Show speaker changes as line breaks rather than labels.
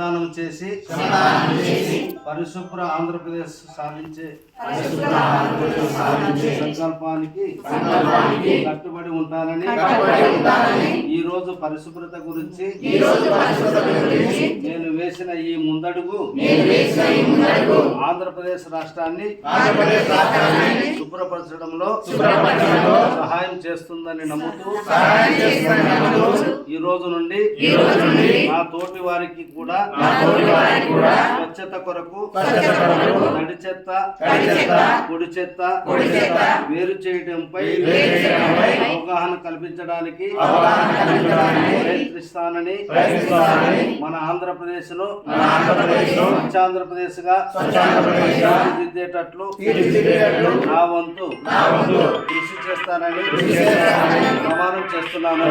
శ్రమదానం చేసి పరిశుభ్ర ఆంధ్రప్రదేశ్ సాధించే సంకల్పానికి కట్టుబడి ఉంటానని ఈ రోజు పరిశుభ్రత గురించి నేను వేసిన ఈ ముందడుగు ఆంధ్రప్రదేశ్ రాష్ట్రాన్ని శుభ్రపరచడంలో సహాయం చేస్తుందని నమ్ముతూ ఈ రోజు నుండి నా తోటి వారికి కూడా స్వచ్ఛత కొరకు తడి చెత్త పొడి చెత్త వేరు చేయడంపై అవగాహన కల్పించడానికి ప్రయత్నిస్తానని మన ఆంధ్రప్రదేశ్ ను స్వచ్ఛాంధ్రప్రదేశ్ గా తీర్చిదిద్దేటట్లు నా వంతు కృషి చేస్తానని ప్రమాణం చేస్తున్నాను.